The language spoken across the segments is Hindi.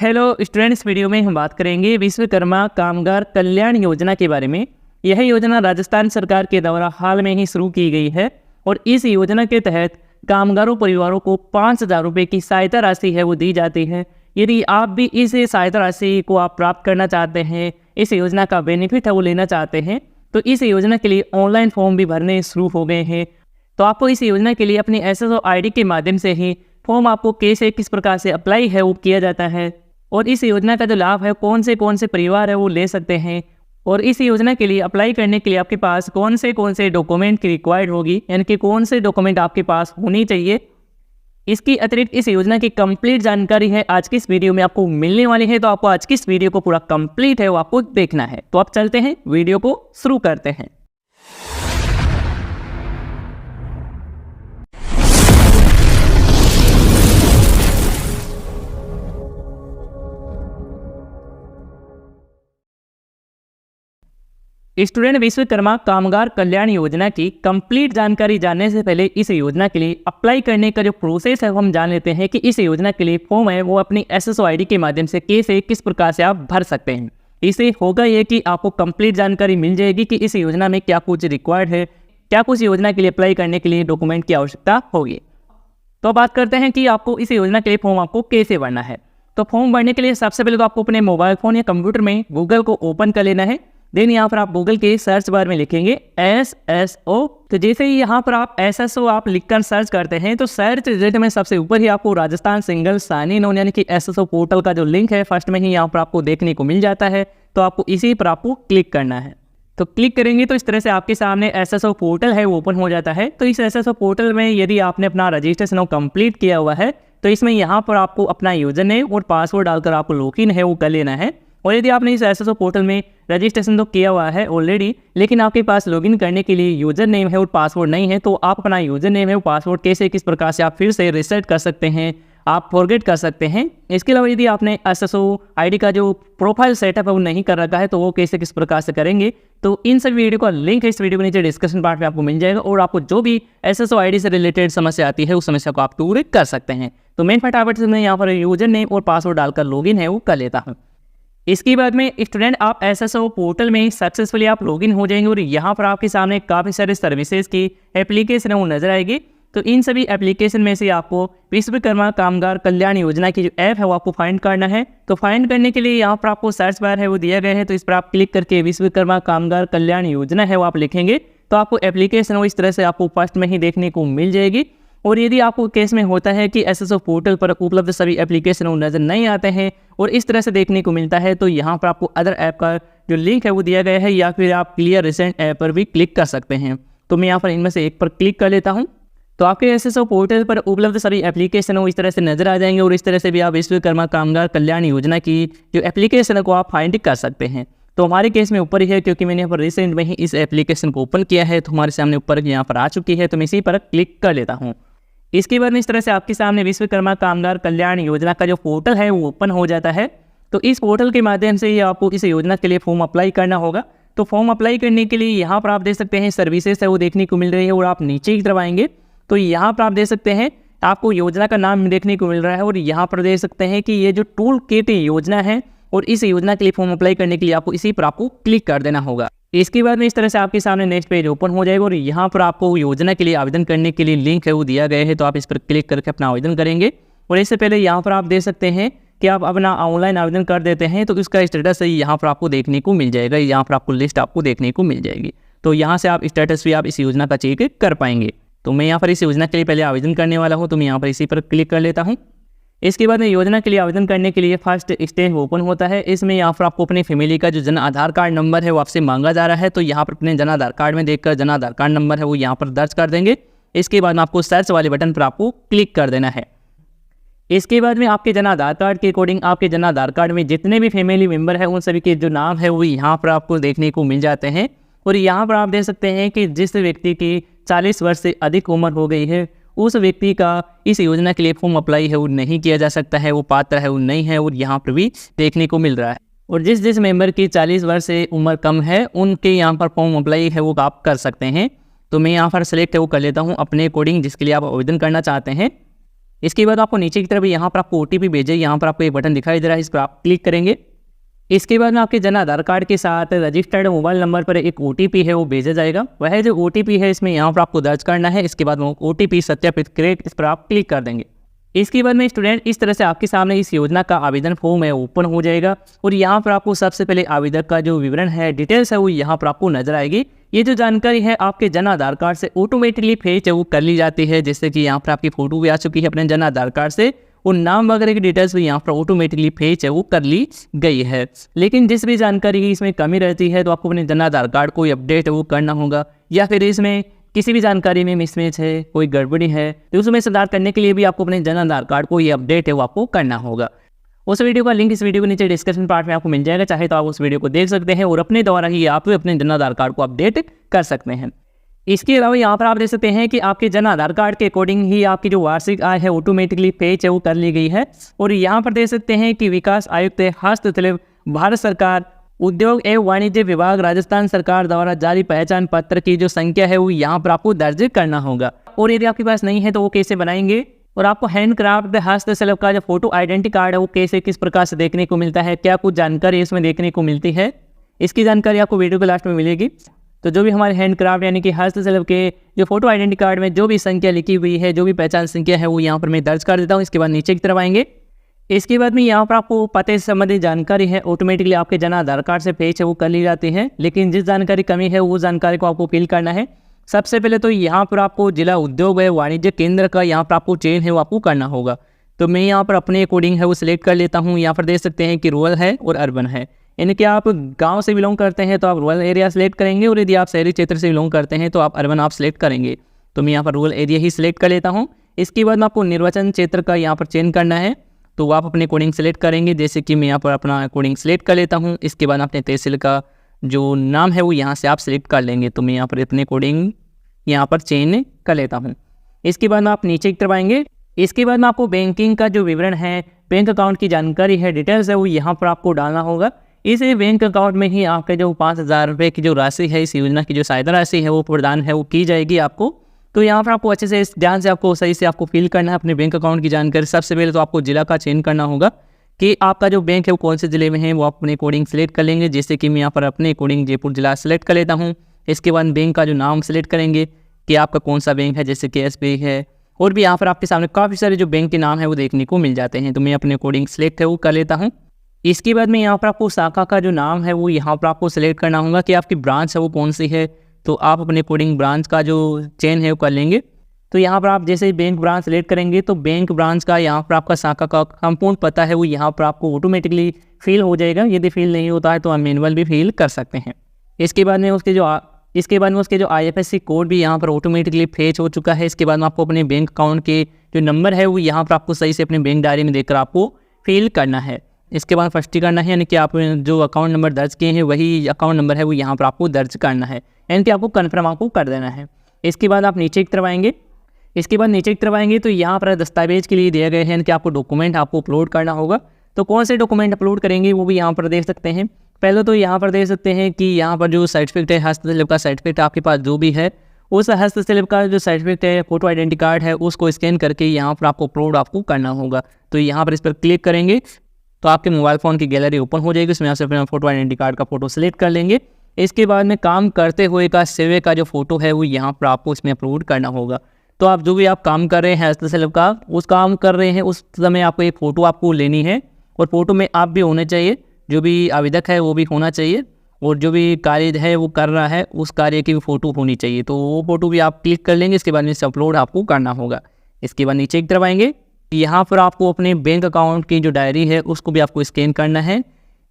हेलो स्टूडेंट्स, वीडियो में हम बात करेंगे विश्वकर्मा कामगार कल्याण योजना के बारे में। यह योजना राजस्थान सरकार के द्वारा हाल में ही शुरू की गई है और इस योजना के तहत कामगारों परिवारों को 5,000 रुपये की सहायता राशि है वो दी जाती है। यदि आप भी इस सहायता राशि को आप प्राप्त करना चाहते हैं, इस योजना का बेनिफिट है वो लेना चाहते हैं, तो इस योजना के लिए ऑनलाइन फॉर्म भी भरने शुरू हो गए हैं। तो आपको इस योजना के लिए अपनी SSO ID के माध्यम से ही फॉर्म आपको कैसे किस प्रकार से अप्लाई है वो किया जाता है और इस योजना का जो लाभ है कौन से परिवार है वो ले सकते हैं और इस योजना के लिए अप्लाई करने के लिए आपके पास कौन से डॉक्यूमेंट की रिक्वायर्ड होगी, यानी कि कौन से डॉक्यूमेंट आपके पास होनी चाहिए। इसकी अतिरिक्त इस योजना की कंप्लीट जानकारी है आज की इस वीडियो में आपको मिलने वाली है। तो आपको आज की इस वीडियो को पूरा कंप्लीट है वो आपको देखना है। तो आप चलते हैं, वीडियो को शुरू करते हैं। स्टूडेंट, विश्वकर्मा कामगार कल्याण योजना की कंप्लीट जानकारी जानने से पहले इस योजना के लिए अप्लाई करने का जो प्रोसेस है वो हम जान लेते हैं कि इस योजना के लिए फॉर्म है वो अपनी SSO ID के माध्यम से कैसे किस प्रकार से आप भर सकते हैं। इससे होगा ये कि आपको कंप्लीट जानकारी मिल जाएगी कि इस योजना में क्या कुछ रिक्वायर्ड है, क्या कुछ योजना के लिए अप्लाई करने के लिए डॉक्यूमेंट की आवश्यकता होगी। तो बात करते हैं कि आपको इस योजना के लिए फॉर्म आपको कैसे भरना है। तो फॉर्म भरने के लिए सबसे पहले तो आपको अपने मोबाइल फ़ोन या कंप्यूटर में गूगल को ओपन कर लेना है। देन यहाँ पर आप गूगल के सर्च बार में लिखेंगे SSO। तो जैसे ही यहाँ पर आप SSO आप लिखकर सर्च करते हैं तो सर्च रिजल्ट में सबसे ऊपर ही आपको राजस्थान सिंगल साइन इन यानी कि SSO पोर्टल का जो लिंक है फर्स्ट में ही यहाँ पर आपको देखने को मिल जाता है। तो आपको इसी पर आपको क्लिक करना है। तो क्लिक करेंगे तो इस तरह से आपके सामने SSO पोर्टल है वो ओपन हो जाता है। तो इस SSO पोर्टल में यदि आपने अपना रजिस्ट्रेशन कंप्लीट किया हुआ है तो इसमें यहाँ पर आपको अपना यूजर नेम और पासवर्ड डालकर आपको लॉगिन है वो कर लेना है। और यदि आपने इस SSO पोर्टल में रजिस्ट्रेशन तो किया हुआ है ऑलरेडी, लेकिन आपके पास लॉगिन करने के लिए यूजर नेम है और पासवर्ड नहीं है, तो आप अपना यूजर नेम है और पासवर्ड कैसे किस प्रकार से आप फिर से रीसेट कर सकते हैं, आप फॉरगेट कर सकते हैं। इसके अलावा यदि आपने SSO ID का जो प्रोफाइल सेटअप है वो नहीं कर रखा है तो वो कैसे किस प्रकार से करेंगे, तो इन सभी वीडियो का लिंक है इस वीडियो के नीचे डिस्क्रिप्शन पार्ट में आपको मिल जाएगा और आपको जो भी SSO ID से रिलेटेड समस्या आती है उस समस्या को आप दूर कर सकते हैं। तो मेन फटाफट से मैं यहाँ पर यूजर नेम और पासवर्ड डालकर लॉगिन है वो कर लेता हूँ। इसके बाद में स्टूडेंट आप SSO पोर्टल में सक्सेसफुली आप लॉगिन हो जाएंगे और यहाँ पर आपके सामने काफ़ी सारे सर्विसेज की एप्लीकेशन है वो नजर आएगी। तो इन सभी एप्लीकेशन में से आपको विश्वकर्मा कामगार कल्याण योजना की जो ऐप है वो आपको फाइंड करना है। तो फाइंड करने के लिए यहाँ पर आपको सर्च बार है वो दिया गया है, तो इस पर आप क्लिक करके विश्वकर्मा कामगार कल्याण योजना है वो आप लिखेंगे तो आपको एप्लीकेशन वो इस तरह से आपको फर्स्ट में ही देखने को मिल जाएगी। और यदि आपको केस में होता है कि SSO पोर्टल पर उपलब्ध सभी एप्लीकेशन वो नज़र नहीं आते हैं और इस तरह से देखने को मिलता है, तो यहाँ पर आपको अदर ऐप का जो लिंक है वो दिया गया है या फिर आप क्लियर रिसेंट ऐप पर भी क्लिक कर सकते हैं। तो मैं यहाँ पर इनमें से एक पर क्लिक कर लेता हूँ। तो आपके SSO पोर्टल पर उपलब्ध सभी एप्लीकेशन वो इस तरह से नजर आ जाएंगे और इस तरह से भी आप विश्वकर्मा कामगार कल्याण योजना की जो एप्लीकेशन है को आप फाइंड कर सकते हैं। तो हमारे केस में ऊपर ही है क्योंकि मैंने यहाँ पर रिसेंट में ही इस एप्लीकेशन को ओपन किया है, तो हमारे सामने ऊपर यहाँ पर आ चुकी है। तो मैं इसी पर क्लिक कर लेता हूँ। इसके बाद में इस तरह से आपके सामने विश्वकर्मा कामगार कल्याण योजना का जो पोर्टल है वो ओपन हो जाता है। तो इस पोर्टल के माध्यम से ही आपको इस योजना के लिए फॉर्म अप्लाई करना होगा। तो फॉर्म अप्लाई करने के लिए यहाँ पर आप देख सकते हैं सर्विसेज है वो देखने को मिल रही है और आप नीचे की तरफ आएंगे तो यहाँ पर आप देख सकते हैं आपको योजना का नाम देखने को मिल रहा है और यहाँ पर देख सकते हैं कि ये जो टूल किट योजना है और इस योजना के लिए फॉर्म अप्लाई करने के लिए आपको इसी पर आपको क्लिक कर देना होगा। इसके बाद में इस तरह से आपके सामने नेक्स्ट पेज ओपन हो जाएगा और यहाँ पर आपको योजना के लिए आवेदन करने के लिए लिंक है वो दिया गया है, तो आप इस पर क्लिक करके अपना आवेदन करेंगे। और इससे पहले यहाँ पर आप देख सकते हैं कि आप अपना ऑनलाइन आवेदन कर देते हैं तो इसका स्टेटस यहाँ पर आपको देखने को मिल जाएगा, यहाँ पर आपको लिस्ट आपको देखने को मिल जाएगी। तो यहाँ से आप स्टेटस भी आप इस योजना का चेक कर पाएंगे। तो मैं यहाँ पर इस योजना के लिए पहले आवेदन करने वाला हूँ, तो मैं यहाँ पर इसी पर क्लिक कर लेता हूँ। इसके बाद में योजना के लिए आवेदन करने के लिए फर्स्ट स्टेज ओपन होता है। इसमें यहाँ पर आपको अपनी फैमिली का जो जन आधार कार्ड नंबर है वो आपसे मांगा जा रहा है, तो यहाँ पर अपने जन आधार कार्ड में देखकर जन आधार कार्ड नंबर है वो यहाँ पर दर्ज कर देंगे। इसके बाद में आपको सर्च वाले बटन पर आपको क्लिक कर देना है। इसके बाद में आपके जन आधार कार्ड के अकॉर्डिंग आपके जन आधार कार्ड में जितने भी फैमिली मेम्बर है उन सभी के जो नाम है वो यहाँ पर आपको देखने को मिल जाते हैं। और यहाँ पर आप देख सकते हैं कि जिस व्यक्ति की 40 वर्ष से अधिक उम्र हो गई है उस व्यक्ति का इस योजना के लिए फॉर्म अप्लाई है वो नहीं किया जा सकता है, वो पात्र है वो नहीं है, और यहाँ पर भी देखने को मिल रहा है। और जिस मेंबर की 40 वर्ष से उम्र कम है उनके यहाँ पर फॉर्म अप्लाई है वो आप कर सकते हैं। तो मैं यहाँ पर सेलेक्ट है वो कर लेता हूँ अपने अकॉर्डिंग जिसके लिए आप आवेदन करना चाहते हैं। इसके बाद आपको नीचे की तरफ यहाँ पर आपको OTP भेजे, यहाँ पर आपको एक बटन दिखाई दे रहा है, इस पर आप क्लिक करेंगे। इसके बाद में आपके जन आधार कार्ड के साथ रजिस्टर्ड मोबाइल नंबर पर एक OTP है वो भेजा जाएगा। वह जो OTP है इसमें यहाँ पर आपको दर्ज करना है। इसके बाद वो OTP सत्यापित क्रिएट, इस पर आप क्लिक कर देंगे। इसके बाद में स्टूडेंट इस तरह से आपके सामने इस योजना का आवेदन फॉर्म है ओपन हो जाएगा और यहाँ पर आपको सबसे पहले आवेदक का जो विवरण है, डिटेल्स है, वो यहाँ पर आपको नजर आएगी। ये जो जानकारी है आपके जन आधार कार्ड से ऑटोमेटिकली फेच है वो कर ली जाती है, जैसे कि यहाँ पर आपकी फोटो भी आ चुकी है अपने जन आधार कार्ड से और नाम वगैरह की डिटेल्स भी यहाँ पर ऑटोमेटिकली फेच है वो कर ली गई है। लेकिन जिस भी जानकारी की इसमें कमी रहती है तो आपको अपने जन आधार कार्ड को अपडेट है वो करना होगा, या फिर इसमें किसी भी जानकारी में मिसमैच है, कोई गड़बड़ी है, तो उसमें सुधार करने के लिए भी आपको अपने जन आधार कार्ड को ये अपडेट है वो आपको करना होगा। उस वीडियो का लिंक इस वीडियो के नीचे डिस्क्रिप्शन पार्ट में आपको मिल जाएगा, चाहे तो आप उस वीडियो को देख सकते हैं और अपने द्वारा ही आप अपने जन आधार कार्ड को अपडेट कर सकते हैं। इसके अलावा यहाँ पर आप देख सकते हैं कि आपके जन आधार कार्ड के अकॉर्डिंग ही आपकी जो वार्षिक आय है ऑटोमेटिकली फेच है वो कर ली गई है। और यहाँ पर देख सकते हैं कि विकास आयुक्त हस्तशिल्प भारत सरकार उद्योग एवं वाणिज्य विभाग राजस्थान सरकार द्वारा जारी पहचान पत्र की जो संख्या है वो यहाँ पर आपको दर्ज करना होगा। और यदि आपके पास नहीं है तो वो कैसे बनाएंगे, और आपको हैंडक्राफ्ट हस्तशिल्प का जो फोटो आइडेंटिटी कार्ड है वो कैसे किस प्रकार से देखने को मिलता है, क्या कुछ जानकारी इसमें देखने को मिलती है, इसकी जानकारी आपको वीडियो के लास्ट में मिलेगी। तो जो भी हमारे हैंडक्राफ्ट यानी कि हस्तशिल्प के जो फोटो आइडेंटिटी कार्ड में जो भी संख्या लिखी हुई है, जो भी पहचान संख्या है वो यहाँ पर मैं दर्ज कर देता हूँ। इसके बाद नीचे की तरफ आएंगे। इसके बाद में यहाँ पर आपको पते से संबंधित जानकारी है ऑटोमेटिकली आपके जन आधार कार्ड से फेच है वो कर ली जाती है, लेकिन जिस जानकारी कमी है वो जानकारी को आपको फिल करना है। सबसे पहले तो यहाँ पर आपको जिला उद्योग एवं वाणिज्य केंद्र का यहाँ पर आपको चयन है वो आपको करना होगा। तो मैं यहाँ पर अपने अकॉर्डिंग है वो सिलेक्ट कर लेता हूँ। यहाँ पर देख सकते हैं कि रूरल है और अर्बन है, यानी कि आप गांव से बिलोंग करते हैं तो आप रूरल एरिया सेलेक्ट करेंगे और यदि आप शहरी क्षेत्र से बिलोंग करते हैं तो आप अर्बन आप सेलेक्ट करेंगे। तो मैं यहाँ पर रूरल एरिया ही सिलेक्ट कर लेता हूँ। इसके बाद में आपको निर्वाचन क्षेत्र का यहाँ पर चयन करना है, तो आप अपने अकॉर्डिंग सेलेक्ट करेंगे, जैसे कि मैं यहाँ पर अपना अकॉर्डिंग सेलेक्ट कर लेता हूँ। इसके बाद अपने तहसील का जो नाम है वो यहाँ से आप सेलेक्ट कर लेंगे, तो मैं यहाँ पर अपने अकॉर्डिंग यहाँ पर चयन कर लेता हूँ। इसके बाद में आप नीचे की तरफ आएंगे। इसके बाद में आपको बैंकिंग का जो विवरण है, बैंक अकाउंट की जानकारी है, डिटेल्स है, वो यहाँ पर आपको डालना होगा। इस बैंक अकाउंट में ही आपके जो 5,000 रुपये की जो राशि है, इस योजना की जो सहायता राशि है वो प्रदान है वो की जाएगी आपको। तो यहाँ पर आपको अच्छे से ध्यान से आपको सही से आपको फिल करना है अपने बैंक अकाउंट की जानकारी। सबसे पहले तो आपको जिला का चयन करना होगा कि आपका जो बैंक है वो कौन से ज़िले में है, वो आप अपने अकॉर्डिंग सेलेक्ट कर लेंगे, जैसे कि मैं यहाँ पर अपने अकॉर्डिंग जयपुर जिला सेलेक्ट कर लेता हूँ। इसके बाद बैंक का जो नाम सेलेक्ट करेंगे कि आपका कौन सा बैंक है, जैसे कि SBI है, और भी यहाँ पर आपके सामने काफ़ी सारे जो बैंक के नाम है वो देखने को मिल जाते हैं। तो मैं अपने अकॉर्डिंग सेलेक्ट है वो कर लेता हूँ। इसके बाद में यहाँ पर आपको शाखा का जो नाम है वो यहाँ पर आपको सेलेक्ट करना होगा कि आपकी ब्रांच है वो कौन सी है, तो आप अपने अकॉर्डिंग ब्रांच का जो चयन है वो कर लेंगे। तो यहाँ पर आप जैसे ही बैंक ब्रांच सेलेक्ट करेंगे तो बैंक ब्रांच का यहाँ पर आपका शाखा का संपूर्ण पता है वो यहाँ पर आपको ऑटोमेटिकली फिल हो जाएगा। यदि फिल नहीं होता है तो आप मैनुअल भी फिल कर सकते हैं। इसके बाद में उसके जो IFSC कोड भी यहाँ पर ऑटोमेटिकली फेच हो चुका है। इसके बाद में आपको अपने बैंक अकाउंट के जो नंबर है वो यहाँ पर आपको सही से अपने बैंक डायरी में देखकर आपको फिल करना है। इसके बाद फर्स्टी करना है, यानी कि आप जो अकाउंट नंबर दर्ज किए हैं वही अकाउंट नंबर है वो यहाँ पर आपको दर्ज करना है, यानी कि आपको कन्फर्म आपको कर देना है। इसके बाद आप नीचे की तरफ आएंगे। तो यहाँ पर दस्तावेज के लिए दिए गए हैं, यानी कि आपको डॉक्यूमेंट आपको अपलोड करना होगा। तो कौन से डॉक्यूमेंट अपलोड करेंगे वो भी यहाँ पर देख सकते हैं। पहले तो यहाँ पर देख सकते हैं कि यहाँ पर जो सर्टिफिकेट है, हस्तशिल्प का सर्टिफिकेट आपके पास जो भी है, उस हस्तशिल्प का जो सर्टिफिकेट है, फोटो आइडेंटिटी कार्ड है, उसको स्कैन करके यहाँ पर आपको अपलोड आपको करना होगा। तो यहाँ पर इस पर क्लिक करेंगे तो आपके मोबाइल फ़ोन की गैलरी ओपन हो जाएगी, उसमें आप अपना फोटो आइडेंटिटी कार्ड का फोटो सेलेक्ट कर लेंगे। इसके बाद में काम करते हुए का सर्वे का जो फोटो है वो यहाँ पर आपको इसमें अपलोड करना होगा। तो आप जो भी आप काम कर रहे हैं हस्तशिल्प का, उस काम कर रहे हैं उस समय आपको एक फ़ोटो आपको लेनी है, और फोटो में आप भी होने चाहिए, जो भी आवेदक है वो भी होना चाहिए, और जो भी कार्य है वो कर रहा है उस कार्य की भी फ़ोटो होनी चाहिए। तो वो फ़ोटो भी आप क्लिक कर लेंगे। इसके बाद में इसे अपलोड आपको करना होगा। इसके बाद नीचे की तरफ आएंगे। यहाँ पर आपको अपने बैंक अकाउंट की जो डायरी है उसको भी आपको स्कैन करना है,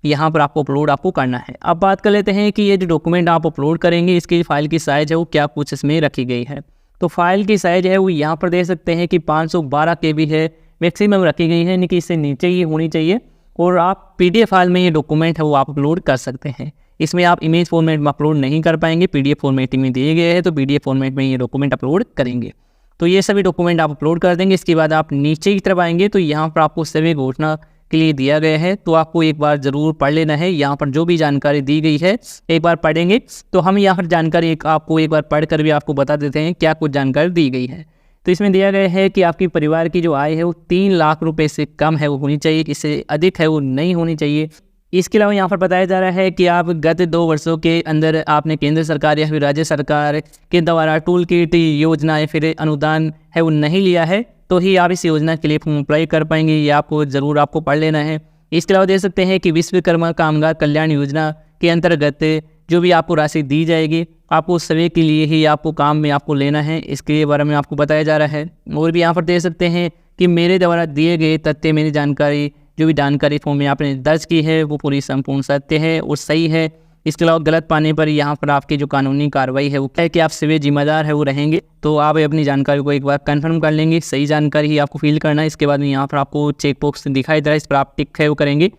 यहाँ पर आपको अपलोड आपको करना है। अब बात कर लेते हैं कि ये जो डॉक्यूमेंट आप अपलोड करेंगे इसकी फ़ाइल की साइज़ है वो क्या कुछ इसमें रखी गई है। तो फाइल की साइज़ है वो यहाँ पर देख सकते हैं कि 512 KB है, मैक्सिमम रखी गई है, यानी कि इससे नीचे ही होनी चाहिए। और आप PDF फाइल में ये डॉक्यूमेंट है वो आप अपलोड कर सकते हैं। इसमें आप इमेज फॉर्मेट में अपलोड नहीं कर पाएंगे, PDF फॉर्मेट में दिए गए हैं, तो PDF फॉर्मेट में ये डॉक्यूमेंट अपलोड करेंगे। तो ये सभी डॉक्यूमेंट आप अपलोड कर देंगे। इसके बाद आप नीचे की तरफ आएंगे तो यहाँ पर आपको सभी घोषणा के लिए दिया गया है, तो आपको एक बार ज़रूर पढ़ लेना है। यहाँ पर जो भी जानकारी दी गई है एक बार पढ़ेंगे तो हम यहाँ पर जानकारी आपको एक बार पढ़ कर भी आपको बता देते हैं क्या कुछ जानकारी दी गई है। तो इसमें दिया गया है कि आपकी परिवार की जो आय है वो 3 लाख रुपए से कम है वो होनी चाहिए, इससे अधिक है वो नहीं होनी चाहिए। इसके अलावा यहाँ पर बताया जा रहा है कि आप गत 2 वर्षों के अंदर आपने केंद्र सरकार या फिर राज्य सरकार के द्वारा टूल किट योजना या फिर अनुदान है वो नहीं लिया है, तो ही आप इस योजना के लिए फॉर्म अप्लाई कर पाएंगे। ये आपको ज़रूर आपको पढ़ लेना है। इसके अलावा देख सकते हैं कि विश्वकर्मा कामगार कल्याण योजना के अंतर्गत जो भी आपको राशि दी जाएगी, आपको उस समय के लिए ही आपको काम में आपको लेना है, इसके बारे में आपको बताया जा रहा है। और भी यहाँ पर देख सकते हैं कि मेरे द्वारा दिए गए तथ्य, मेरी जानकारी, जो भी जानकारी फॉर्म में आपने दर्ज की है वो पूरी संपूर्ण सत्य है और सही है। इसके अलावा गलत पाने पर यहाँ पर आपकी जो कानूनी कार्रवाई है वो क्या है कि आप सिविल जिम्मेदार है वो रहेंगे। तो आप अपनी जानकारी को एक बार कंफर्म कर लेंगे, सही जानकारी ही आपको फिल करना है। इसके बाद में यहाँ पर आपको चेक बॉक्स दिखाई दे रहा है, इस पर आप टिक है वो करेंगे।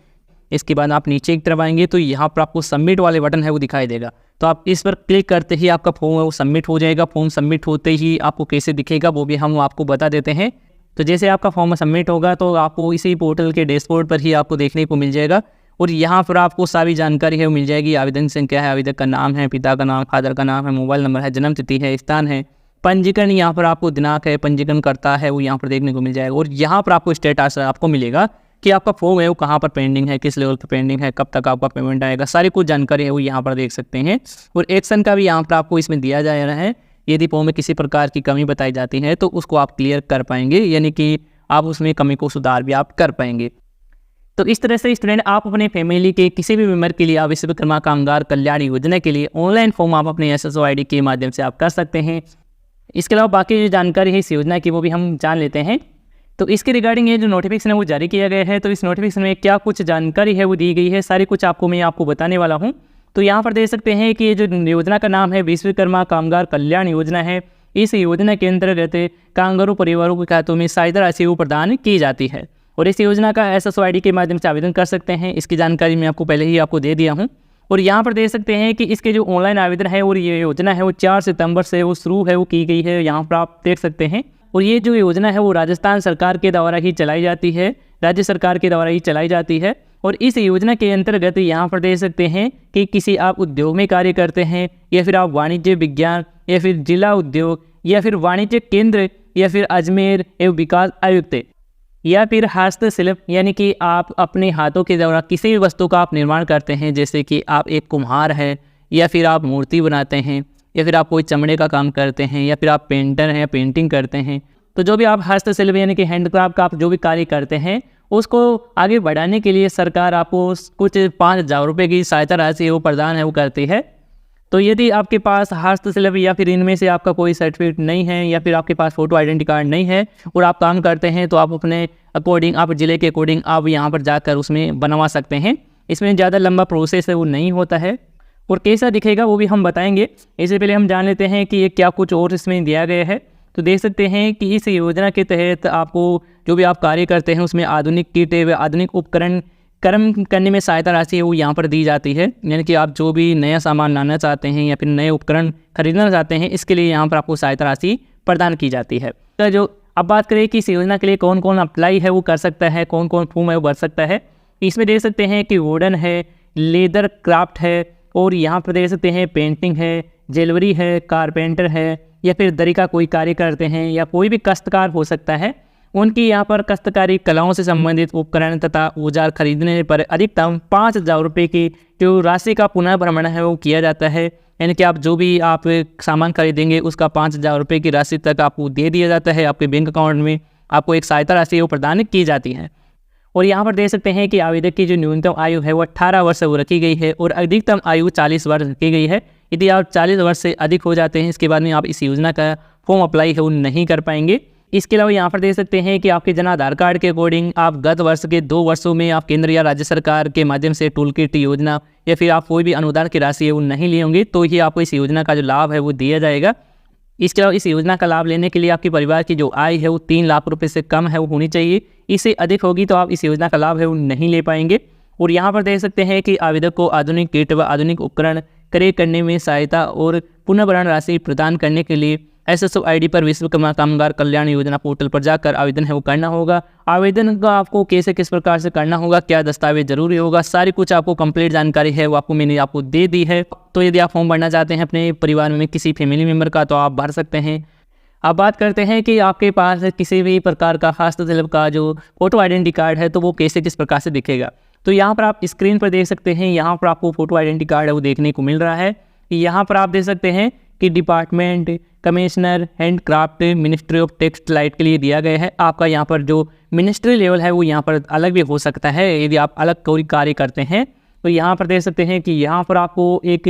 इसके बाद आप नीचे की तरफ आएंगे तो यहाँ पर आपको सबमिट वाले बटन है वो दिखाई देगा, तो आप इस पर क्लिक करते ही आपका फॉर्म है वो सबमिट हो जाएगा। फॉर्म सबमिट होते ही आपको कैसे दिखेगा वो भी हम आपको बता देते हैं। तो जैसे आपका फॉर्म सबमिट होगा तो आपको इसी पोर्टल के डैशबोर्ड पर ही आपको देखने को मिल जाएगा और यहाँ पर आपको सारी जानकारी है वो मिल जाएगी। आवेदन संख्या है, आवेदक का नाम है, पिता का नाम, फादर का नाम है, मोबाइल नंबर है, जन्म तिथि है, स्थान है, पंजीकरण यहाँ पर आपको दिनांक है, पंजीकरण करता है वो यहाँ पर देखने को मिल जाएगा। और यहाँ पर आपको स्टेटस आपको मिलेगा कि आपका फॉर्म है वो कहाँ पर पेंडिंग है, किस लेवल पर पेंडिंग है, कब तक आपका पेमेंट आएगा, सारी कुछ जानकारी है वो यहाँ पर देख सकते हैं। और एक्शन का भी यहाँ पर आपको इसमें दिया जा रहा है। यदि फॉर्म में किसी प्रकार की कमी बताई जाती है तो उसको आप क्लियर कर पाएंगे, यानी कि आप उसमें कमी को सुधार भी आप कर पाएंगे। तो इस तरह से स्टूडेंट आप अपने फैमिली के किसी भी मेंबर के लिए आप विश्वकर्मा कामगार कल्याण योजना के लिए ऑनलाइन फॉर्म आप अपने SSO ID के माध्यम से आप कर सकते हैं। इसके अलावा बाकी जो जानकारी है इस योजना की वो भी हम जान लेते हैं। तो इसके रिगार्डिंग ये जो नोटिफिकेशन है वो जारी किया गया है, तो इस नोटिफिकेशन में क्या कुछ जानकारी है वो दी गई है, सारी कुछ मैं आपको बताने वाला हूँ। तो यहाँ पर देख सकते हैं कि ये जो योजना का नाम है विश्वकर्मा कामगार कल्याण योजना है। इस योजना के अंतर्गत कामगारों परिवारों के खातों में सहायता राशि प्रदान की जाती है और इस योजना का SSO ID के माध्यम से आवेदन कर सकते हैं। इसकी जानकारी मैं आपको पहले ही आपको दे दिया हूँ। और यहाँ पर देख सकते हैं कि इसके जो ऑनलाइन आवेदन है और ये योजना है वो 4 सितंबर से वो शुरू है वो की गई है, यहाँ पर आप देख सकते हैं। और ये जो योजना है वो राजस्थान सरकार के द्वारा ही चलाई जाती है, राज्य सरकार के द्वारा ही चलाई जाती है। और इस योजना के अंतर्गत यहाँ पर देख सकते हैं कि किसी आप उद्योग में कार्य करते हैं या फिर आप वाणिज्य विज्ञान या फिर जिला उद्योग या फिर वाणिज्य केंद्र या फिर अजमेर एवं विकास आयुक्त या फिर हस्तशिल्प, यानी कि आप अपने हाथों के द्वारा किसी भी वस्तु का आप निर्माण करते हैं, जैसे कि आप एक कुम्हार हैं या फिर आप मूर्ति बनाते हैं या फिर आप कोई चमड़े का काम करते हैं या फिर आप पेंटर हैं या पेंटिंग करते हैं। तो जो भी आप हस्तशिल्प यानी कि हैंडक्राफ्ट का आप जो भी कार्य करते हैं उसको आगे बढ़ाने के लिए सरकार आपको कुछ 5,000 रुपये की सहायता राशि वो प्रदान है वो करती है। तो यदि आपके पास हस्तशिल्प या फिर इनमें से आपका कोई सर्टिफिकेट नहीं है या फिर आपके पास फोटो आइडेंटिटी कार्ड नहीं है और आप काम करते हैं तो आप अपने अकॉर्डिंग, आप ज़िले के अकॉर्डिंग आप यहाँ पर जाकर उसमें बनवा सकते हैं। इसमें ज़्यादा लंबा प्रोसेस है वो नहीं होता है और कैसा दिखेगा वो भी हम बताएंगे। इससे पहले हम जान लेते हैं कि ये क्या कुछ और इसमें दिया गया है। तो देख सकते हैं कि इस योजना के तहत आपको जो भी आप कार्य करते हैं उसमें आधुनिक किट व आधुनिक उपकरण कर्म करने में सहायता राशि है वो यहाँ पर दी जाती है, यानी कि आप जो भी नया सामान लाना चाहते हैं या फिर नए उपकरण खरीदना चाहते हैं इसके लिए यहाँ पर आपको सहायता राशि प्रदान की जाती है। तो जो अब बात करें कि इस योजना के लिए कौन कौन अप्लाई है वो कर सकता है, कौन कौन फॉर्म है वो भर सकता है। इसमें देख सकते हैं कि वुडन है, लेदर क्राफ्ट है और यहाँ पर देख सकते हैं पेंटिंग है, ज्वेलरी है, कारपेंटर है या फिर दरी का कोई कार्य करते हैं या कोई भी काश्तकार हो सकता है, उनकी यहाँ पर काश्तकारी कलाओं से संबंधित उपकरण तथा औजार खरीदने पर अधिकतम 5,000 रुपये की जो राशि का पुनः भ्रमण है वो किया जाता है, यानी कि आप जो भी आप सामान खरीदेंगे उसका 5,000 रुपये की राशि तक आपको दे दिया जाता है, आपके बैंक अकाउंट में आपको एक सहायता राशि वो प्रदान की जाती है। और यहाँ पर देख सकते हैं कि आवेदक की जो न्यूनतम आयु है वो 18 वर्ष वो रखी गई है और अधिकतम आयु 40 वर्ष रखी गई है। यदि आप 40 वर्ष से अधिक हो जाते हैं इसके बाद में आप इस योजना का फॉर्म अप्लाई है वो नहीं कर पाएंगे। इसके अलावा यहाँ पर देख सकते हैं कि आपके जन आधार कार्ड के अकॉर्डिंग आप गत वर्ष के 2 वर्षों में आप केंद्र या राज्य सरकार के माध्यम से टूल किट योजना या फिर आप कोई भी अनुदान की राशि है वो नहीं लिए होंगे तो ही आपको इस योजना का जो लाभ है वो दिया जाएगा। इसके अलावा इस योजना का लाभ लेने के लिए आपके परिवार की जो आय है वो 3 लाख रुपए से कम है वो होनी चाहिए, इससे अधिक होगी तो आप इस योजना का लाभ है वो नहीं ले पाएंगे। और यहाँ पर देख सकते हैं कि आवेदक को आधुनिक किट व आधुनिक उपकरण क्रय करने में सहायता और पुनर्भरण राशि प्रदान करने के लिए SSO ID पर विश्वकर्मा कामगार कल्याण योजना पोर्टल पर जाकर आवेदन है वो करना होगा। आवेदन का आपको कैसे किस प्रकार से करना होगा, क्या दस्तावेज जरूरी होगा, सारी कुछ आपको कंप्लीट जानकारी है वो आपको मैंने आपको दे दी है। तो यदि आप फॉर्म भरना चाहते हैं अपने परिवार में किसी फैमिली मेम्बर का तो आप भर सकते हैं। अब बात करते हैं कि आपके पास किसी भी प्रकार का हस्तशिल्प का जो फोटो आइडेंटिटी कार्ड है तो वो कैसे किस प्रकार से दिखेगा। तो यहाँ पर आप स्क्रीन पर देख सकते हैं, यहाँ पर आपको फोटो आइडेंटिटी कार्ड है वो देखने को मिल रहा है। यहाँ पर आप देख सकते हैं कि department, commissioner, handcraft, ministry of textile के लिए दिया गया है। आपका यहाँ पर जो मिनिस्ट्री लेवल है वो यहाँ पर अलग भी हो सकता है यदि आप अलग कोई कार्य करते हैं। तो यहाँ पर देख सकते हैं कि यहाँ पर आपको एक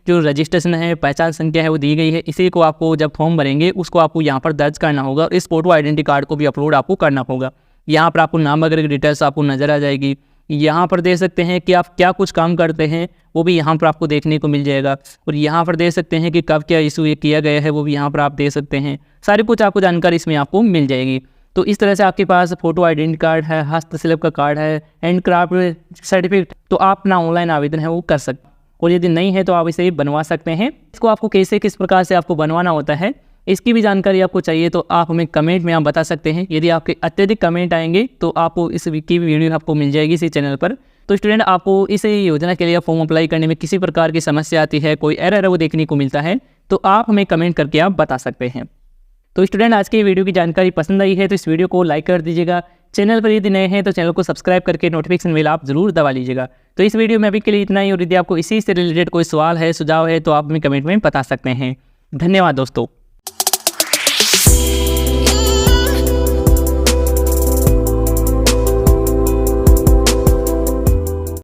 जो रजिस्ट्रेशन है, पहचान संख्या है वो दी गई है। इसी को आपको जब फॉर्म भरेंगे उसको आपको यहाँ पर दर्ज करना होगा और इस फोटो आइडेंटिटी कार्ड को भी अपलोड आपको करना होगा। यहाँ पर आपको नाम वगैरह की डिटेल्स आपको नज़र आ जाएगी। यहाँ पर देख सकते हैं कि आप क्या कुछ काम करते हैं वो भी यहाँ पर आपको देखने को मिल जाएगा। और यहाँ पर देख सकते हैं कि कब क्या इशू किया गया है वो भी यहाँ पर आप देख सकते हैं। सारी कुछ आपको जानकारी इसमें आपको मिल जाएगी। तो इस तरह से आपके पास फोटो आइडेंटिटी कार्ड है, हस्तशिल्प का कार्ड है, हैंडक्राफ्ट सर्टिफिकेट, तो आप अपना ऑनलाइन आवेदन है वो कर सकते हैं। और यदि नहीं है तो आप इसे बनवा सकते हैं। इसको आपको कैसे किस प्रकार से आपको बनवाना होता है इसकी भी जानकारी आपको चाहिए तो आप हमें कमेंट में आप बता सकते हैं। यदि आपके अत्यधिक कमेंट आएंगे तो आपको इस की वीडियो आपको मिल जाएगी इसी चैनल पर। तो स्टूडेंट, आपको इस योजना के लिए फॉर्म अप्लाई करने में किसी प्रकार की समस्या आती है, कोई एरर है वो देखने को मिलता है, तो आप हमें कमेंट करके आप बता सकते हैं। तो स्टूडेंट, आज की वीडियो की जानकारी पसंद आई है तो इस वीडियो को लाइक कर दीजिएगा। चैनल पर यदि नए हैं तो चैनल को सब्सक्राइब करके नोटिफिकेशन बेल आप जरूर दबा लीजिएगा। तो इस वीडियो में अभी के लिए इतना ही, और यदि आपको इसी से रिलेटेड कोई सवाल है, सुझाव है तो आप हमें कमेंट में बता सकते हैं। धन्यवाद दोस्तों।